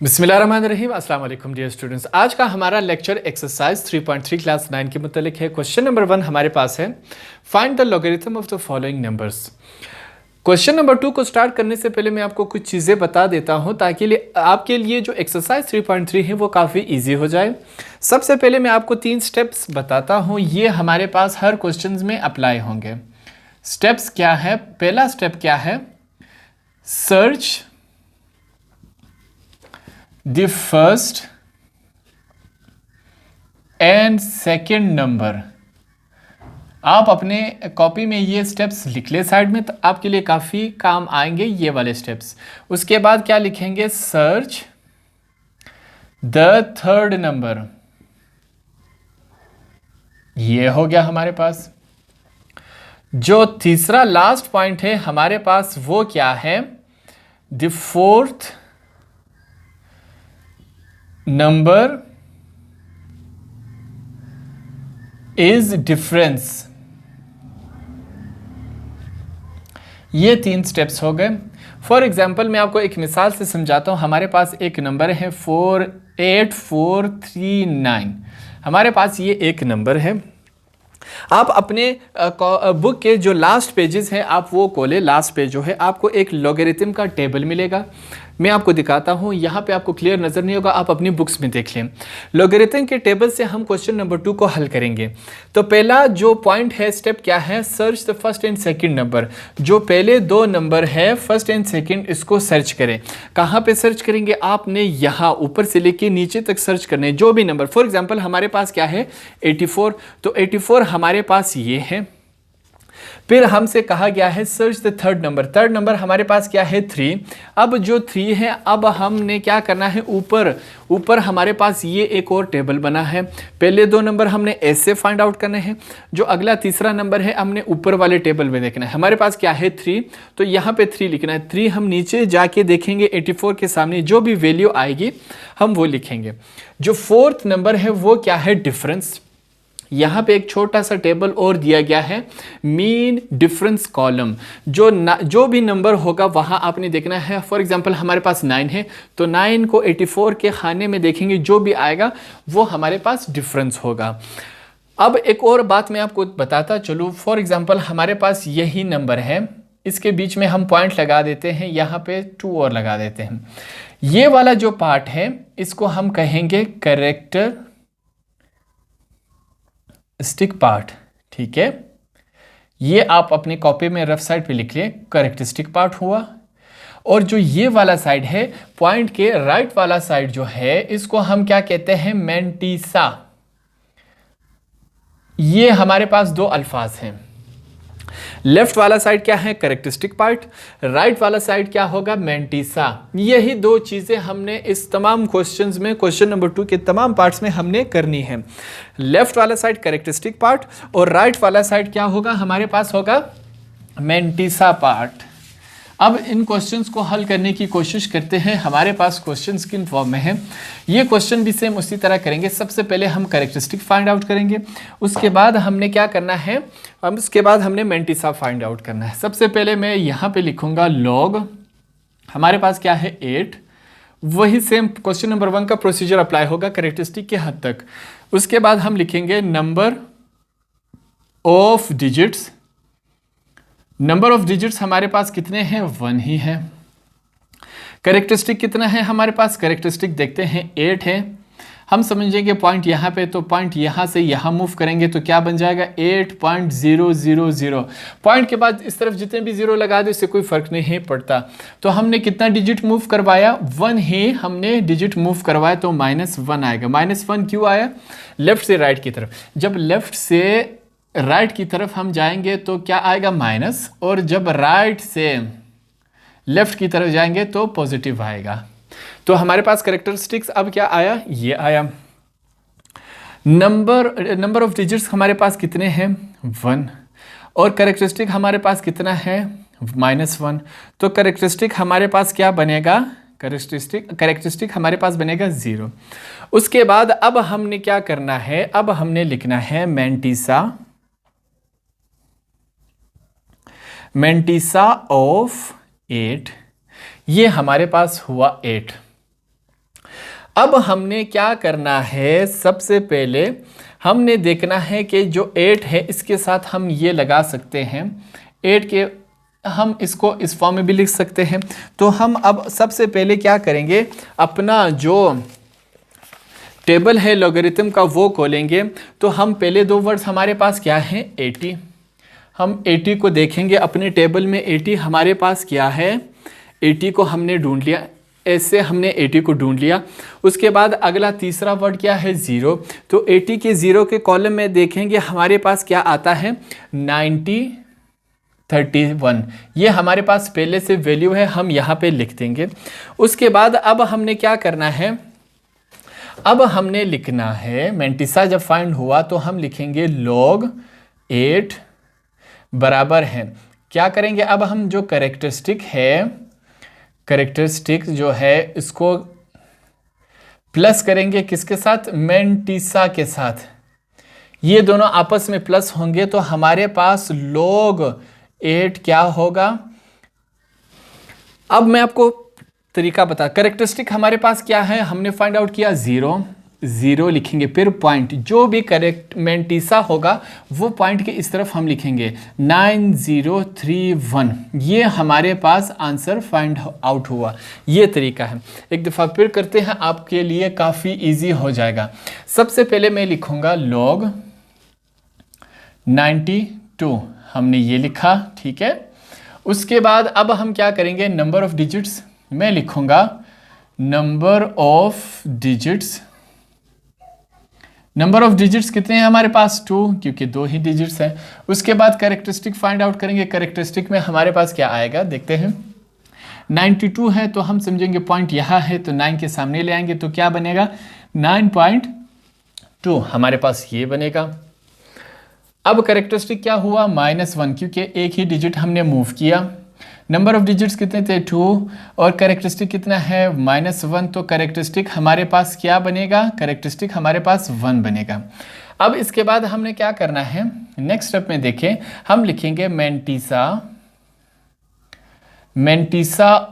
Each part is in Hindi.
बिस्मिल्लाहिर्रहमानिर्रहीम। अस्सलाम वालेकुम डियर स्टूडेंट्स। आज का हमारा लेक्चर एक्सरसाइज 3.3 क्लास 9 के मुतालिक है। क्वेश्चन नंबर 1 हमारे पास है, find the logarithm of the following numbers. Question number 2 को स्टार्ट करने से पहले मैं आपको कुछ चीज़ें बता देता हूं ताकि आपके लिए जो एक्सरसाइज 3.3 है वो काफ़ी ईजी हो जाए। सबसे पहले मैं आपको 3 स्टेप्स बताता हूँ, ये हमारे पास हर क्वेश्चन में अप्लाई होंगे। स्टेप्स क्या है? पहला स्टेप क्या है? Search the first and second number. आप अपने कॉपी में ये स्टेप्स लिख ले साइड में, तो आपके लिए काफ़ी काम आएंगे ये वाले स्टेप्स। उसके बाद क्या लिखेंगे? Search the third number. ये हो गया हमारे पास। जो तीसरा लास्ट पॉइंट है हमारे पास वो क्या है? The fourth number is difference. ये 3 स्टेप्स हो गए। फॉर एग्जाम्पल मैं आपको एक मिसाल से समझाता हूँ। हमारे पास एक नंबर है 48439। हमारे पास ये एक नंबर है। आप अपने बुक के जो लास्ट पेजेस हैं आप वो खोलें। लास्ट पेज जो है आपको एक लॉगरिथम का टेबल मिलेगा। मैं आपको दिखाता हूँ, यहाँ पे आपको क्लियर नज़र नहीं होगा, आप अपनी बुक्स में देख लें। लॉगरिथम के टेबल से हम क्वेश्चन नंबर 2 को हल करेंगे। तो पहला जो पॉइंट है, स्टेप क्या है? Search the first and second number. जो पहले 2 नंबर है फर्स्ट एंड सेकंड, इसको सर्च करें। कहाँ पे सर्च करेंगे? आपने यहाँ ऊपर से लेके नीचे तक सर्च करने जो भी नंबर। फॉर एग्जाम्पल हमारे पास क्या है? 84। तो 84 हमारे पास ये है। फिर हमसे कहा गया है search the third number. Third number हमारे पास क्या है? 3। अब जो 3 है, अब हमने क्या करना है? ऊपर हमारे पास ये एक और टेबल बना है। पहले 2 नंबर हमने ऐसे फाइंड आउट करने हैं। जो अगला तीसरा नंबर है हमने ऊपर वाले टेबल में देखना है। हमारे पास क्या है? 3। तो यहाँ पे 3 लिखना है। 3 हम नीचे जाके देखेंगे, 84 के सामने जो भी वैल्यू आएगी हम वो लिखेंगे। जो फोर्थ नंबर है वो क्या है? डिफरेंस। यहाँ पे एक छोटा सा टेबल और दिया गया है, मीन डिफरेंस कॉलम। जो भी नंबर होगा वहाँ आपने देखना है। फॉर एग्जांपल हमारे पास 9 है, तो 9 को 84 के खाने में देखेंगे, जो भी आएगा वो हमारे पास डिफरेंस होगा। अब एक और बात मैं आपको बताता चलूँ। फॉर एग्जांपल हमारे पास यही नंबर है, इसके बीच में हम पॉइंट लगा देते हैं, यहाँ पे 2 और लगा देते हैं। ये वाला जो पार्ट है इसको हम कहेंगे कैरेक्टर स्टिक पार्ट। ठीक है, ये आप अपनी कॉपी में रफ साइड पे लिख लें, कैरेक्टरिस्टिक पार्ट हुआ। और जो ये वाला साइड है, पॉइंट के राइट वाला साइड जो है, इसको हम क्या कहते हैं? मैंटीसा। ये हमारे पास 2 अल्फाज हैं। लेफ्ट वाला साइड क्या है? Characteristic part. राइट वाला साइड क्या होगा? मैंटीसा। यही 2 चीज़ें हमने इस तमाम क्वेश्चंस में, क्वेश्चन नंबर 2 के तमाम पार्ट्स में हमने करनी है। लेफ्ट वाला साइड कैरेक्टरिस्टिक पार्ट और राइट वाला साइड क्या होगा? हमारे पास होगा मैंटीसा पार्ट। अब इन क्वेश्चंस को हल करने की कोशिश करते हैं। हमारे पास क्वेश्चंस किन फॉर्म में है? ये क्वेश्चन भी सेम उसी तरह करेंगे। सबसे पहले हम कैरेक्टरिस्टिक फाइंड आउट करेंगे, उसके बाद हमने क्या करना है? उसके बाद हमने मैंटीसा फाइंड आउट करना है। सबसे पहले मैं यहाँ पे लिखूंगा लॉग। हमारे पास क्या है? 8। वही सेम क्वेश्चन नंबर 1 का प्रोसीजर अप्लाई होगा कैरेक्टरिस्टिक के हद तक। उसके बाद हम लिखेंगे number of digits. Number of digits हमारे पास कितने हैं? 1 ही है। कैरेक्टरिस्टिक कितना है हमारे पास? कैरेक्टरिस्टिक देखते हैं 8 है। हम समझेंगे पॉइंट यहाँ पे, तो पॉइंट यहाँ से यहाँ मूव करेंगे तो क्या बन जाएगा? 8.000। पॉइंट के बाद इस तरफ जितने भी 0 लगा दो इससे कोई फर्क नहीं पड़ता। तो हमने कितना डिजिट मूव करवाया? 1 ही हमने डिजिट मूव करवाया, तो -1 आएगा। -1 क्यों आया? लेफ्ट से राइट की तरफ। जब लेफ्ट से राइट की तरफ हम जाएंगे तो क्या आएगा? माइनस। और जब राइट से लेफ्ट की तरफ जाएंगे तो पॉजिटिव आएगा। तो हमारे पास कैरेक्टरिस्टिक्स अब क्या आया? ये आया। नंबर ऑफ डिजिट्स हमारे पास कितने हैं? 1। और कैरेक्टरिस्टिक हमारे पास कितना है? -1। तो कैरेक्टरिस्टिक हमारे पास क्या बनेगा? कैरेक्टरिस्टिक हमारे पास बनेगा 0। उसके बाद अब हमने क्या करना है? अब हमने लिखना है मैंटीसा ऑफ 8। ये हमारे पास हुआ 8। अब हमने क्या करना है, सबसे पहले हमने देखना है कि जो 8 है इसके साथ हम ये लगा सकते हैं 8 के, हम इसको इस फॉर्म में भी लिख सकते हैं। तो हम अब सबसे पहले क्या करेंगे, अपना जो टेबल है लॉगरिथम का वो खोलेंगे। तो हम पहले दो वर्ड्स हमारे पास क्या हैं, 80। हम 80 को देखेंगे अपने टेबल में, 80 हमारे पास क्या है, 80 को हमने ढूंढ लिया, ऐसे हमने 80 को ढूंढ लिया। उसके बाद अगला तीसरा वर्ड क्या है, 0। तो 80 के 0 के कॉलम में देखेंगे हमारे पास क्या आता है, 90 31। ये हमारे पास पहले से वैल्यू है, हम यहाँ पे लिख देंगे। उसके बाद अब हमने क्या करना है, अब हमने लिखना है मैंटिसा जब फाइंड हुआ तो हम लिखेंगे log 8 बराबर है, क्या करेंगे, अब हम जो कैरेक्टरिस्टिक है, कैरेक्टरिस्टिक जो है इसको प्लस करेंगे किसके साथ, मैंटिसा के साथ। ये दोनों आपस में प्लस होंगे तो हमारे पास log 8 क्या होगा। अब मैं आपको तरीका बता, कैरेक्टरिस्टिक हमारे पास क्या है, हमने फाइंड आउट किया 0 0 लिखेंगे, फिर पॉइंट, जो भी करेक्ट मैंटिसा होगा वो पॉइंट के इस तरफ हम लिखेंगे 9031। ये हमारे पास आंसर फाइंड आउट हुआ। ये तरीका है, एक दफ़ा फिर करते हैं, आपके लिए काफ़ी इजी हो जाएगा। सबसे पहले मैं लिखूंगा log 92, हमने ये लिखा, ठीक है। उसके बाद अब हम क्या करेंगे, नंबर ऑफ डिजिट्स, मैं लिखूंगा number of digits. Number of digits कितने हैं हमारे पास, 2, क्योंकि 2 ही डिजिट्स हैं। उसके बाद कैरेक्टरिस्टिक फाइंड आउट करेंगे, कैरेक्टरिस्टिक में हमारे पास क्या आएगा देखते हैं, 92 है तो हम समझेंगे पॉइंट यहाँ है तो 9 के सामने ले आएंगे तो क्या बनेगा, 9.2 हमारे पास ये बनेगा। अब कैरेक्टरिस्टिक क्या हुआ, -1, क्योंकि एक ही डिजिट हमने मूव किया। नंबर ऑफ डिजिट्स कितने थे, 2, और कैरेक्टरिस्टिक कितना है, -1, तो कैरेक्टरिस्टिक हमारे पास क्या बनेगा, कैरेक्टरिस्टिक हमारे पास 1 बनेगा। अब इसके बाद हमने क्या करना है, नेक्स्ट स्टेप में देखें, हम लिखेंगे मैंटिसा, मैंटिसा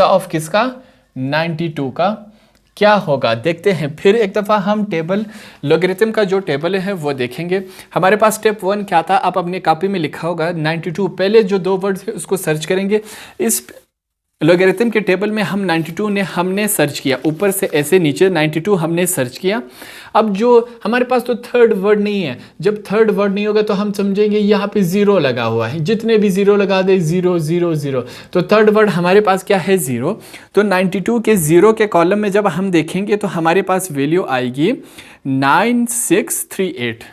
ऑफ किसका, 92 का क्या होगा देखते हैं। फिर एक दफ़ा हम टेबल लॉगरिथम का जो टेबल है वो देखेंगे। हमारे पास स्टेप 1 क्या था, आप अपनी कॉपी में लिखा होगा 92, पहले जो 2 वर्ड्स है उसको सर्च करेंगे। इस लॉगरिथम के टेबल में हम 92 ने हमने सर्च किया, ऊपर से ऐसे नीचे 92 हमने सर्च किया। अब जो हमारे पास तो थर्ड वर्ड नहीं है, जब थर्ड वर्ड नहीं होगा तो हम समझेंगे यहाँ पे 0 लगा हुआ है, जितने भी 0 लगा दे 0 0 0, तो थर्ड वर्ड हमारे पास क्या है, 0। तो 92 के 0 के कॉलम में जब हम देखेंगे तो हमारे पास वैल्यू आएगी 9638।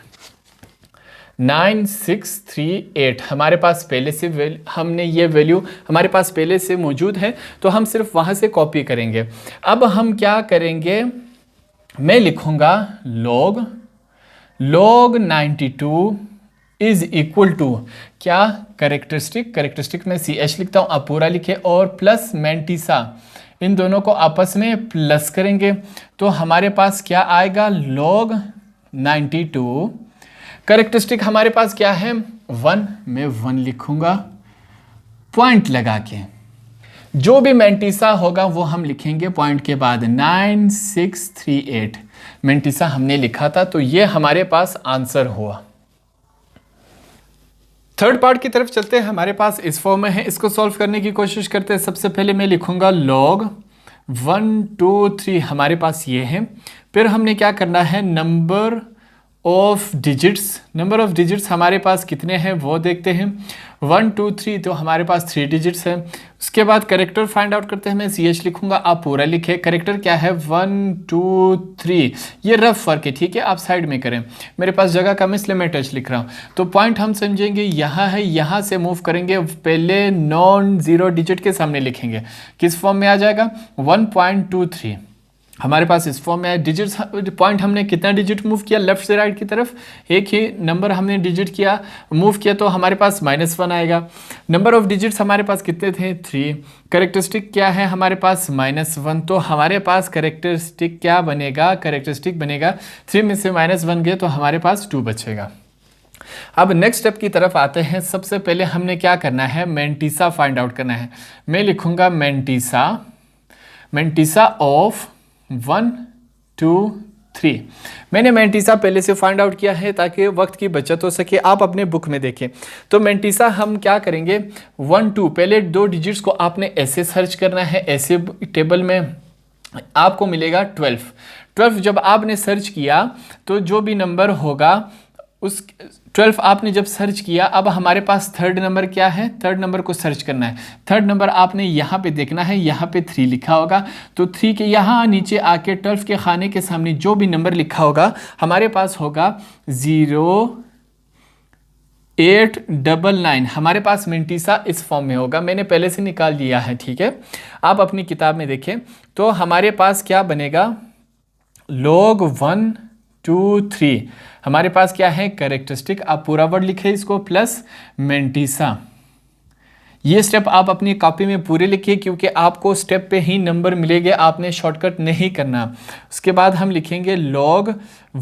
9638 हमारे पास पहले से हमने ये वैल्यू हमारे पास पहले से मौजूद है तो हम सिर्फ वहाँ से कॉपी करेंगे। अब हम क्या करेंगे, मैं लिखूँगा log 92 इज इक्वल टू क्या, कैरेक्टरिस्टिक में CH लिखता हूँ, आप पूरा लिखे, और प्लस मैंटिसा, इन दोनों को आपस में प्लस करेंगे तो हमारे पास क्या आएगा, log 92। कैरेक्टरिस्टिक हमारे पास क्या है, 1, मैं 1 लिखूंगा पॉइंट लगा के, जो भी मैंटिसा होगा वो हम लिखेंगे पॉइंट के बाद 9638 मैंटिसा हमने लिखा था, तो ये हमारे पास आंसर हुआ। थर्ड पार्ट की तरफ चलते हैं, हमारे पास इस फॉर्म में है, इसको सॉल्व करने की कोशिश करते हैं। सबसे पहले मैं लिखूंगा log 1 2 3 हमारे पास ये है। फिर हमने क्या करना है, नंबर ऑफ डिजिट्स हमारे पास कितने हैं वो देखते हैं, 1 2 3, तो हमारे पास 3 डिजिट्स हैं। उसके बाद करेक्टर फाइंड आउट करते हैं, मैं CH लिखूंगा, आप पूरा लिखे। करेक्टर क्या है, 1 2 3, ये रफ फर्क है, ठीक है, आप साइड में करें, मेरे पास जगह कम इसलिए मैं टच लिख रहा हूँ। तो पॉइंट हम समझेंगे यहाँ है, यहाँ से मूव करेंगे, पहले नॉन जीरो डिजिट के सामने लिखेंगे, किस फॉर्म में आ जाएगा, 1.23 हमारे पास इस फॉर्म में डिजिट्स। पॉइंट हमने कितना डिजिट मूव किया लेफ्ट से राइट की तरफ, एक ही नंबर हमने डिजिट किया मूव किया, तो हमारे पास -1 आएगा। नंबर ऑफ डिजिट्स हमारे पास कितने थे, 3। कैरेक्टरिस्टिक क्या है हमारे पास, -1, तो हमारे पास कैरेक्टरिस्टिक क्या बनेगा, कैरेक्टरिस्टिक बनेगा 3 में से -1 गए तो हमारे पास 2 बचेगा। अब नेक्स्ट स्टेप की तरफ आते हैं। सबसे पहले हमने क्या करना है, मैंटिसा फाइंड आउट करना है। मैं लिखूंगा मेंटिसा ऑफ 1 2 3। मैंने मेंटिसा पहले से फाइंड आउट किया है ताकि वक्त की बचत हो सके। आप अपने बुक में देखें तो मेंटिसा हम क्या करेंगे 1 2 पहले 2 डिजिट्स को आपने ऐसे सर्च करना है, ऐसे टेबल में आपको मिलेगा 12 जब आपने सर्च किया तो जो भी नंबर होगा उस 12 आपने जब सर्च किया, अब हमारे पास थर्ड नंबर क्या है, थर्ड नंबर को सर्च करना है। थर्ड नंबर आपने यहाँ पे देखना है, यहाँ पे 3 लिखा होगा तो 3 के यहाँ नीचे आके 12 के खाने के सामने जो भी नंबर लिखा होगा हमारे पास होगा 0899। हमारे पास मेंटिसा इस फॉर्म में होगा, मैंने पहले से निकाल लिया है, ठीक है। आप अपनी किताब में देखें तो हमारे पास क्या बनेगा log 1 2 3। हमारे पास क्या है कैरेक्टरिस्टिक, आप पूरा वर्ड लिखे इसको प्लस मेंटिसा। ये स्टेप आप अपनी कॉपी में पूरे लिखिए क्योंकि आपको स्टेप पे ही नंबर मिलेंगे, आपने शॉर्टकट नहीं करना। उसके बाद हम लिखेंगे log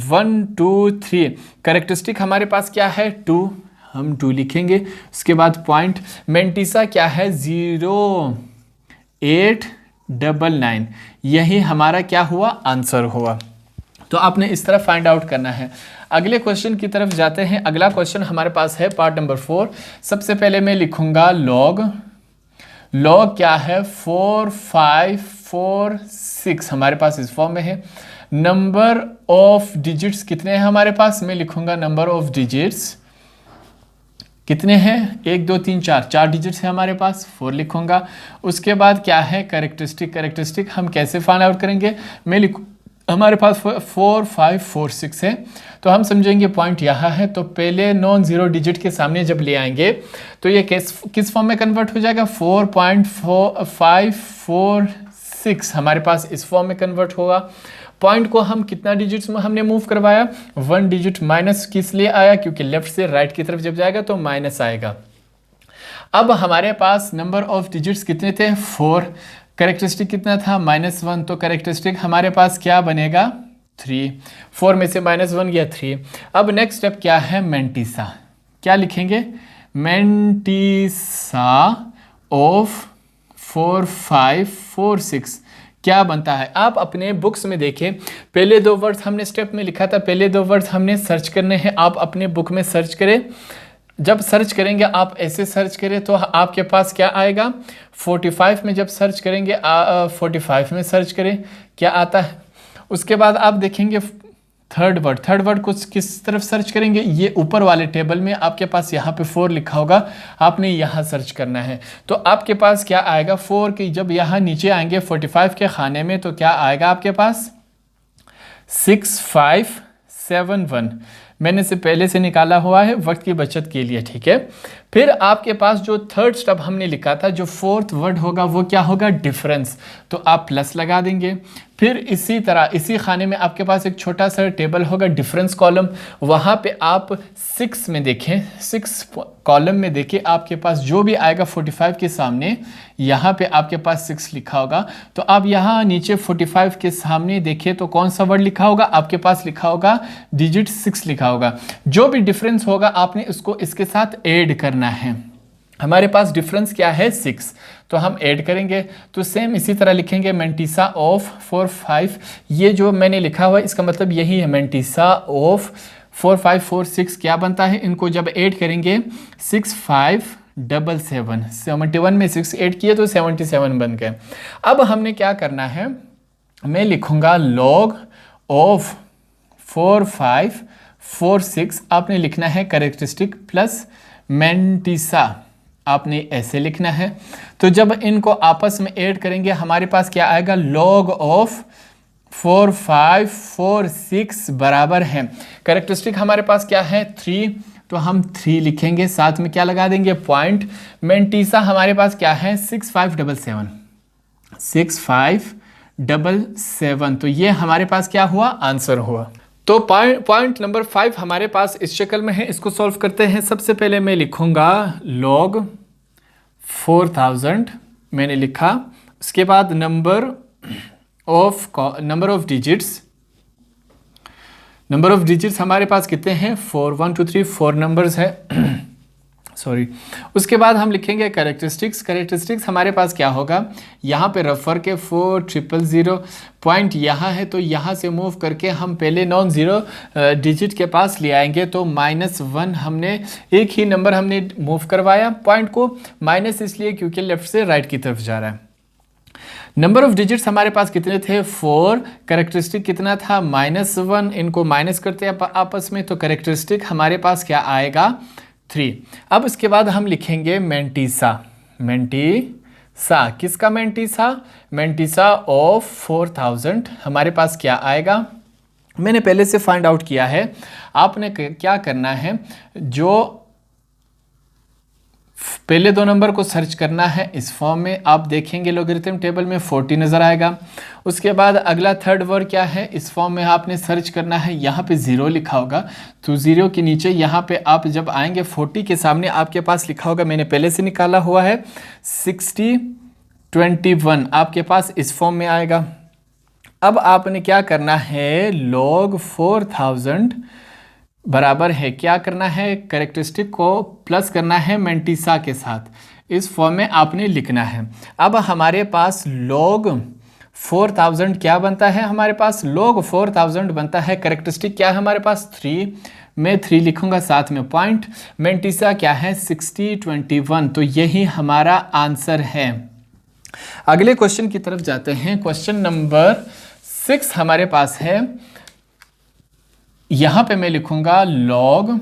1 2 3। कैरेक्टरिस्टिक हमारे पास क्या है 2, हम 2 लिखेंगे। उसके बाद पॉइंट मेंटिसा क्या है 0899। यही हमारा क्या हुआ आंसर हुआ। तो आपने इस तरह फाइंड आउट करना है। अगले क्वेश्चन की तरफ जाते हैं। अगला क्वेश्चन हमारे पास है पार्ट नंबर 4। सबसे पहले मैं लिखूंगा log क्या है 4546। हमारे पास इस फॉर्म में है। नंबर ऑफ डिजिट्स कितने हैं हमारे पास, मैं लिखूंगा नंबर ऑफ डिजिट्स कितने हैं 1 2 3 4 डिजिट्स है हमारे पास, 4 लिखूंगा। उसके बाद क्या है कैरेक्टरिस्टिक हम कैसे फाइंड आउट करेंगे, मैं लिखूँ हमारे पास 4546 है तो हम समझेंगे पॉइंट यहाँ है तो पहले नॉन जीरो डिजिट के सामने जब ले आएंगे तो ये किस फॉर्म में कन्वर्ट हो जाएगा 4.546 हमारे पास इस फॉर्म में कन्वर्ट होगा। पॉइंट को हम कितना डिजिट्स में हमने मूव करवाया 1 डिजिट माइनस किस लिए आया क्योंकि लेफ्ट से राइट की तरफ जब जाएगा तो माइनस आएगा। अब हमारे पास नंबर ऑफ डिजिट्स कितने थे 4, कैरेक्टरिस्टिक कितना था -1 तो कैरेक्टरिस्टिक हमारे पास क्या बनेगा 3, 4 में से -1 गया 3। अब नेक्स्ट स्टेप क्या है मेंटिसा, क्या लिखेंगे मेंटिसा ऑफ 4546 क्या बनता है। आप अपने बुक्स में देखें पहले 2 वर्ड्स हमने स्टेप में लिखा था, पहले 2 वर्ड्स हमने सर्च करने हैं। आप अपने बुक में सर्च करें, जब सर्च करेंगे आप ऐसे सर्च करें तो आपके पास क्या आएगा 45 में जब सर्च करेंगे 45 में सर्च करें क्या आता है। उसके बाद आप देखेंगे थर्ड वर्ड को किस तरफ सर्च करेंगे, ये ऊपर वाले टेबल में आपके पास यहाँ पे 4 लिखा होगा, आपने यहाँ सर्च करना है तो आपके पास क्या आएगा 4 की जब यहाँ नीचे आएंगे 45 के खाने में तो क्या आएगा आपके पास 6571। मैंने से पहले से निकाला हुआ है वक्त की बचत के लिए, ठीक है। फिर आपके पास जो थर्ड स्टेप हमने लिखा था जो 4th वर्ड होगा वो क्या होगा डिफरेंस, तो आप प्लस लगा देंगे। फिर इसी तरह इसी खाने में आपके पास एक छोटा सा टेबल होगा डिफरेंस कॉलम, वहाँ पे आप 6 में देखें 6 कॉलम में देखें आपके पास जो भी आएगा 45 के सामने यहाँ पे आपके पास 6 लिखा होगा तो आप यहाँ नीचे 45 के सामने देखें तो कौन सा वर्ड लिखा होगा आपके पास लिखा होगा डिजिट 6 लिखा होगा। जो भी डिफरेंस होगा आपने उसको इसके साथ ऐड करना है। हमारे पास डिफरेंस क्या है 6 तो हम ऐड करेंगे तो सेम इसी तरह लिखेंगे मेंटिसा ऑफ 45। ये जो मैंने लिखा हुआ है इसका मतलब यही है मेंटिसा ऑफ 4546 क्या बनता है, इनको जब ऐड करेंगे 6577 71 में 6 ऐड किए तो 77 बन गए। अब हमने क्या करना है, मैं लिखूंगा log ऑफ 4546 आपने लिखना है कैरेक्टरिस्टिक प्लस मेंटिसा आपने ऐसे लिखना है। तो जब इनको आपस में ऐड करेंगे हमारे पास क्या आएगा log ऑफ 4546 बराबर है कैरेक्टरिस्टिक हमारे पास क्या है 3 तो हम 3 लिखेंगे, साथ में क्या लगा देंगे पॉइंट। मेंटिसा हमारे पास क्या है 6577 तो ये हमारे पास क्या हुआ आंसर हुआ। तो पॉइंट नंबर 5 हमारे पास इस शक्ल में है, इसको सॉल्व करते हैं। सबसे पहले मैं लिखूंगा log 4000 मैंने लिखा, उसके बाद नंबर ऑफ डिजिट्स हमारे पास कितने हैं 4 1 2 3 4 नंबर्स है सॉरी। उसके बाद हम लिखेंगे कैरेक्टरिस्टिक्स हमारे पास क्या होगा, यहाँ पे रेफर के 4000 पॉइंट यहाँ है, तो यहाँ से मूव करके हम पहले नॉन ज़ीरो डिजिट के पास ले आएंगे। तो -1 हमने एक ही नंबर हमने मूव करवाया पॉइंट को, माइनस इसलिए क्योंकि लेफ्ट से राइट की तरफ जा रहा है। नंबर ऑफ डिजिट्स हमारे पास कितने थे, 4। कैरेक्टरिस्टिक कितना था, -1। इनको माइनस करते हैं आपस में, तो कैरेक्टरिस्टिक हमारे पास क्या आएगा, 3। अब इसके बाद हम लिखेंगे मेंटिसा। किसका मेंटिसा ऑफ 4000 हमारे पास क्या आएगा, मैंने पहले से फाइंड आउट किया है। आपने क्या करना है, जो पहले दो नंबर को सर्च करना है इस फॉर्म में, आप देखेंगे लॉगरिथम टेबल में 40 नज़र आएगा। उसके बाद अगला थर्ड वर्ड क्या है, इस फॉर्म में आपने सर्च करना है, यहाँ पे 0 लिखा होगा, तो 0 के नीचे यहाँ पे आप जब आएंगे 40 के सामने आपके पास लिखा होगा, मैंने पहले से निकाला हुआ है 6021 आपके पास इस फॉर्म में आएगा। अब आपने क्या करना है, log 4000 बराबर है, क्या करना है, कैरेक्टरिस्टिक को प्लस करना है मेंटिसा के साथ, इस फॉर्म में आपने लिखना है। अब हमारे पास log 4000 क्या बनता है, हमारे पास log 4000 बनता है, कैरेक्टरिस्टिक क्या है हमारे पास 3, मैं 3 लिखूंगा साथ में पॉइंट, मेंटिसा क्या है 6021, तो यही हमारा आंसर है। अगले क्वेश्चन की तरफ जाते हैं। क्वेश्चन नंबर 6 हमारे पास है, यहाँ पे मैं लिखूंगा log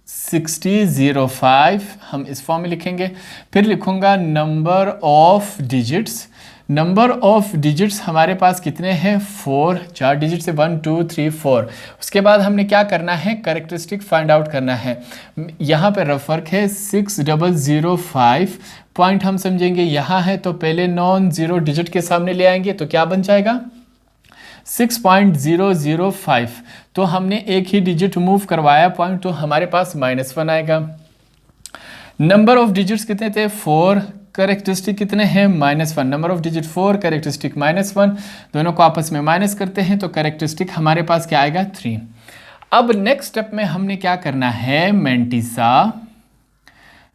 6005, हम इस फॉर्म में लिखेंगे। फिर लिखूंगा नंबर ऑफ डिजिट्स हमारे पास कितने हैं, 4, 4 डिजिट से 1 2 3 4। उसके बाद हमने क्या करना है, कैरेक्टरिस्टिक फाइंड आउट करना है। यहाँ पे रेफर है 6005 पॉइंट, हम समझेंगे यहाँ है, तो पहले नॉन ज़ीरो डिजिट के सामने ले आएंगे, तो क्या बन जाएगा 6.005। तो हमने एक ही डिजिट मूव करवाया पॉइंट, तो हमारे पास -1 आएगा। नंबर ऑफ डिजिट्स कितने थे, 4, कैरेक्टरिस्टिक कितने हैं, -1। नंबर ऑफ डिजिट 4, कैरेक्टरिस्टिक -1, दोनों को आपस में माइनस करते हैं, तो कैरेक्टरिस्टिक हमारे पास क्या आएगा 3। अब नेक्स्ट स्टेप में हमने क्या करना है,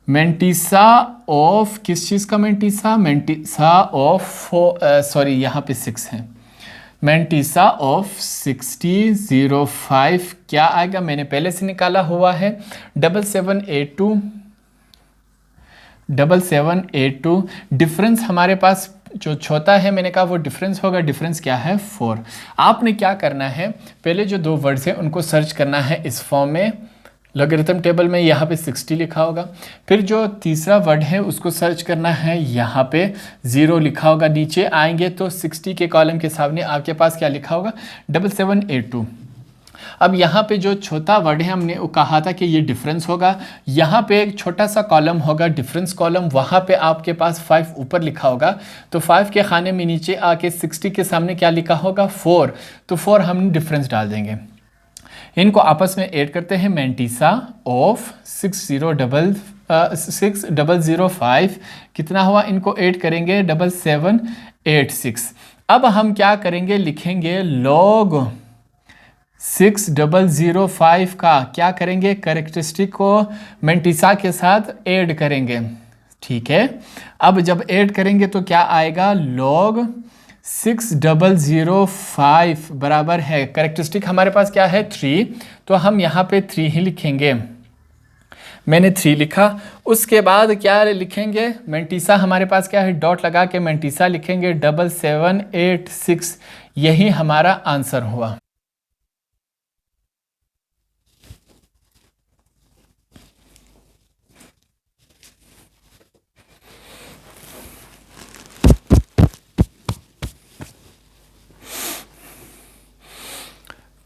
मेंटिसा ऑफ किस चीज़ का, मेंटिसा ऑफ सॉरी यहाँ पे 6 है, मेंटिसा ऑफ 6005 क्या आएगा, मैंने पहले से निकाला हुआ है 7782। डिफरेंस हमारे पास जो छोटा है, मैंने कहा वो डिफरेंस होगा, डिफरेंस क्या है 4। आपने क्या करना है, पहले जो दो वर्ड्स हैं उनको सर्च करना है इस फॉर्म में, लॉगरिथम टेबल में यहाँ पे 60 लिखा होगा। फिर जो तीसरा वर्ड है उसको सर्च करना है, यहाँ पे 0 लिखा होगा। नीचे आएंगे तो 60 के कॉलम के सामने आपके पास क्या लिखा होगा, 7782। अब यहाँ पे जो छोटा वर्ड है हमने वो कहा था कि ये डिफरेंस होगा, यहाँ पे एक छोटा सा कॉलम होगा डिफरेंस कॉलम, वहाँ पे आपके पास 5 ऊपर लिखा होगा, तो 5 के खाने में नीचे आके 60 के सामने क्या लिखा होगा 4, तो 4 हम डिफरेंस डाल देंगे। इनको आपस में ऐड करते हैं, मेंटिसा ऑफ 6005 कितना हुआ, इनको ऐड करेंगे 7786। अब हम क्या करेंगे, लिखेंगे log 6005 का क्या करेंगे, कैरेक्टरिस्टिक को मेंटिसा के साथ ऐड करेंगे, ठीक है। अब जब ऐड करेंगे तो क्या आएगा, log 6005 बराबर है, कैरेक्टरिस्टिक हमारे पास क्या है 3, तो हम यहाँ पे 3 ही लिखेंगे, मैंने 3 लिखा। उसके बाद क्या लिखेंगे, मेंटिसा हमारे पास क्या है, डॉट लगा के मेंटिसा लिखेंगे 7786, यही हमारा आंसर हुआ।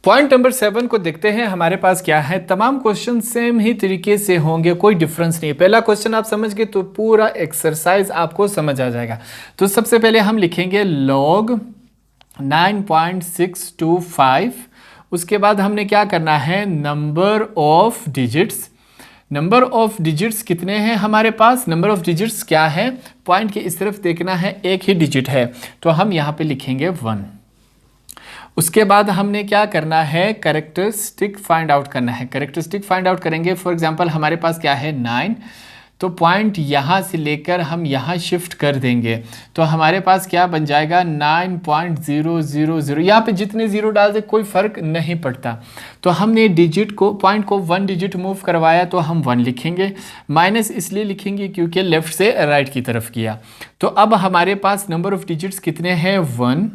पॉइंट नंबर 7 को देखते हैं, हमारे पास क्या है। तमाम क्वेश्चन सेम ही तरीके से होंगे, कोई डिफरेंस नहीं। पहला क्वेश्चन आप समझ गए तो पूरा एक्सरसाइज आपको समझ आ जाएगा। तो सबसे पहले हम लिखेंगे log 9.625। उसके बाद हमने क्या करना है, number of digits. Number of digits कितने हैं हमारे पास, नंबर ऑफ डिजिट्स क्या है, पॉइंट की इस तरफ देखना है, एक ही डिजिट है, तो हम यहाँ पे लिखेंगे 1। उसके बाद हमने क्या करना है, कैरेक्टरिस्टिक फाइंड आउट करना है। कैरेक्टरिस्टिक फाइंड आउट करेंगे, फॉर एग्जांपल हमारे पास क्या है 9, तो पॉइंट यहाँ से लेकर हम यहाँ शिफ्ट कर देंगे तो हमारे पास क्या बन जाएगा 9.000। यहाँ पे जितने ज़ीरो डाल दे कोई फ़र्क नहीं पड़ता। तो हमने डिजिट को, पॉइंट को 1 डिजिट मूव करवाया तो हम 1 लिखेंगे, माइनस इसलिए लिखेंगे क्योंकि लेफ़्ट से राइट की तरफ किया। तो अब हमारे पास नंबर ऑफ़ डिजिट्स कितने हैं 1,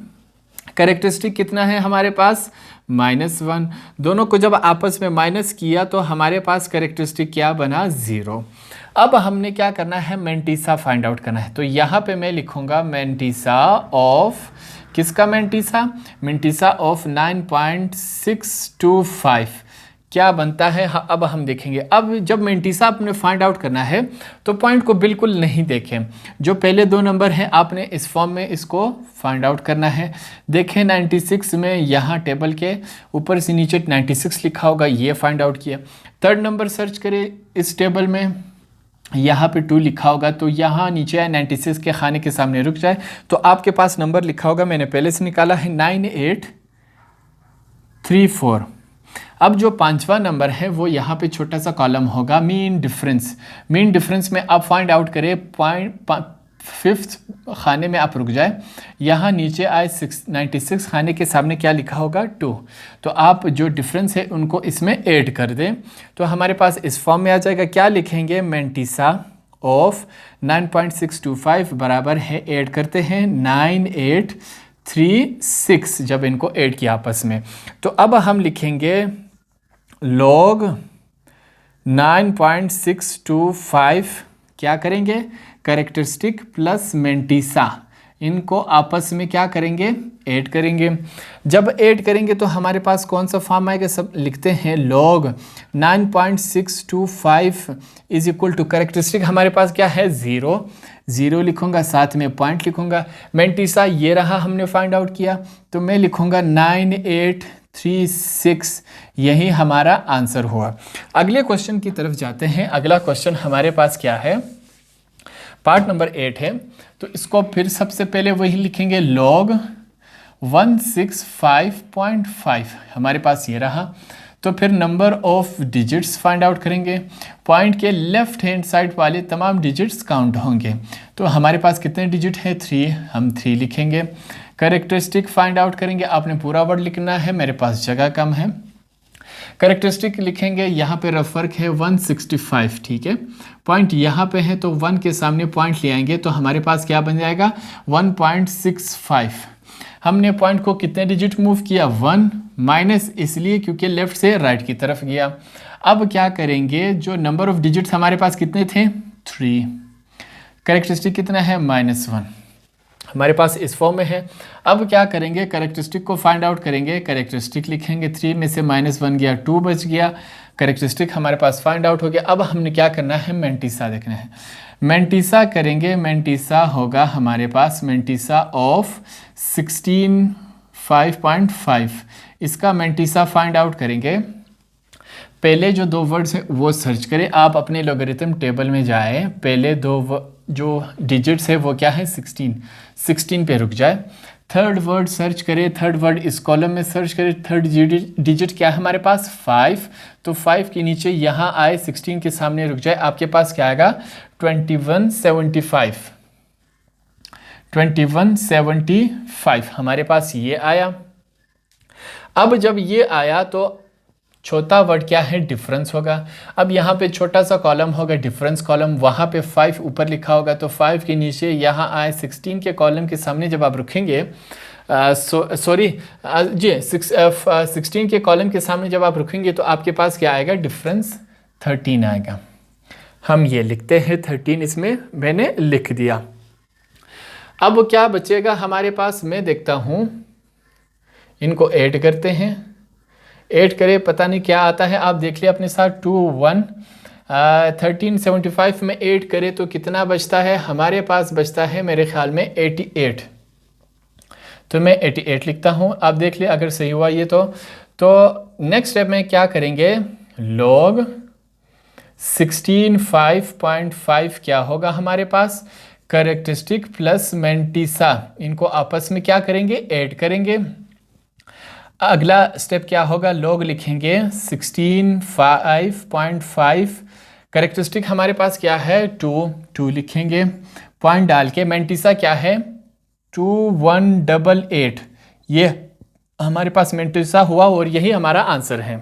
कैरेक्टरिस्टिक कितना है हमारे पास -1। दोनों को जब आपस में माइनस किया तो हमारे पास कैरेक्टरिस्टिक क्या बना 0। अब हमने क्या करना है, मैंटीसा फाइंड आउट करना है। तो यहाँ पे मैं लिखूँगा मैंटीसा ऑफ, किसका मैंटीसा, मैंटीसा ऑफ 9.625 क्या बनता है। अब हम देखेंगे। अब जब मैंटीसा आपने फाइंड आउट करना है तो पॉइंट को बिल्कुल नहीं देखें, जो पहले 2 नंबर हैं आपने इस फॉर्म में इसको फाइंड आउट करना है। देखें 96 में यहाँ टेबल के ऊपर से नीचे 96 लिखा होगा, ये फाइंड आउट किया। 3rd नंबर सर्च करें इस टेबल में, यहाँ पे 2 लिखा होगा तो यहाँ नीचे है 96 के खाने के सामने रुक जाए तो आपके पास नंबर लिखा होगा, मैंने पहले से निकाला है 9834। अब जो 5वां नंबर है वो यहाँ पे छोटा सा कॉलम होगा मीन डिफरेंस। मीन डिफरेंस में आप फाइंड आउट करें, 5th खाने में आप रुक जाए, यहाँ नीचे आए 96 खाने के सामने क्या लिखा होगा 2। तो आप जो डिफरेंस है उनको इसमें ऐड कर दें तो हमारे पास इस फॉर्म में आ जाएगा। क्या लिखेंगे, मैंटीसा ऑफ 9.625 बराबर है, ऐड करते हैं 9836, जब इनको ऐड किया आपस में तो अब हम लिखेंगे लॉग 9.625 क्या करेंगे, कैरेक्टरिस्टिक प्लस मैंटीसा, इनको आपस में क्या करेंगे, ऐड करेंगे। जब ऐड करेंगे तो हमारे पास कौन सा फॉर्म आएगा, सब लिखते हैं log 9.625 is equal to characteristic हमारे पास क्या है 0 लिखूंगा, साथ में पॉइंट लिखूंगा। मैंटीसा ये रहा, हमने फाइंड आउट किया तो मैं लिखूंगा 9836, यही हमारा आंसर हुआ। अगले क्वेश्चन की तरफ जाते हैं। अगला क्वेश्चन हमारे पास क्या है, पार्ट नंबर 8 है। तो इसको फिर सबसे पहले वही लिखेंगे लॉग 165.5 हमारे पास ये रहा। तो फिर number of digits find out करेंगे, पॉइंट के लेफ्ट हैंड साइड वाले तमाम डिजिट्स काउंट होंगे। तो हमारे पास कितने डिजिट है 3, हम 3 लिखेंगे। कैरेक्टरिस्टिक फाइंड आउट करेंगे, आपने पूरा वर्ड लिखना है, मेरे पास जगह कम है। कैरेक्टरिस्टिक लिखेंगे, यहाँ पे रफ वर्क है 165, ठीक है। पॉइंट यहाँ पे है तो 1 के सामने पॉइंट ले आएंगे तो हमारे पास क्या बन जाएगा 1.65। हमने पॉइंट को कितने डिजिट मूव किया 1, माइनस इसलिए क्योंकि लेफ्ट से राइट की तरफ गया। अब क्या करेंगे, जो नंबर ऑफ डिजिट्स हमारे पास कितने थे 3, कैरेक्टरिस्टिक कितना है -1 हमारे पास इस फॉर्म में है। अब क्या करेंगे, कैरेक्टरिस्टिक को फाइंड आउट करेंगे। कैरेक्टरिस्टिक लिखेंगे, 3 में से -1 गया 2 बच गया, कैरेक्टरिस्टिक हमारे पास फाइंड आउट हो गया। अब हमने क्या करना है, मैंटीसा देखना है। मैंटीसा करेंगे, मैंटीसा होगा हमारे पास मैंटीसा ऑफ 165.5, इसका मैंटीसा फाइंड आउट करेंगे। पहले जो 2 वर्ड्स हैं वो सर्च करें, आप अपने लॉगरिथम टेबल में जाएं, पहले 2 जो डिजिट्स है वो क्या है 16 पे रुक जाए। 3rd वर्ड सर्च करें, 3rd वर्ड इस कॉलम में सर्च करें। 3rd डिजिट क्या है हमारे पास 5, तो 5 के नीचे यहाँ आए 16 के सामने रुक जाए, आपके पास क्या आएगा 2175 हमारे पास ये आया। अब जब ये आया तो छोटा वर्ड क्या है डिफरेंस होगा। अब यहाँ पे छोटा सा कॉलम होगा डिफरेंस कॉलम, वहाँ पे 5 ऊपर लिखा होगा तो 5 के नीचे यहाँ आए 16 के कॉलम के सामने जब आप रखेंगे 16 के कॉलम के सामने जब आप रखेंगे तो आपके पास क्या आएगा डिफरेंस 13 आएगा। हम ये लिखते हैं 13, इसमें मैंने लिख दिया। अब क्या बचेगा हमारे पास, मैं देखता हूँ, इनको ऐड करते हैं। ऐड करें, पता नहीं क्या आता है, आप देख लिया अपने साथ 1375 में ऐड करें तो कितना बचता है, हमारे पास बचता है मेरे ख्याल में 88। तो मैं 88 लिखता हूँ, आप देख लिया अगर सही हुआ ये तो नेक्स्ट स्टेप में क्या करेंगे, लॉग 165.5 क्या होगा हमारे पास, कैरेक्टरिस्टिक प्लस मैंटीसा, इनको आपस में क्या करेंगे ऐड करेंगे। अगला स्टेप क्या होगा, लॉग लिखेंगे 16.5 करेक्टरिस्टिक हमारे पास क्या है 2 लिखेंगे, पॉइंट डाल के मेंटिसा क्या है 2188, ये हमारे पास मेंटिसा हुआ और यही हमारा आंसर है।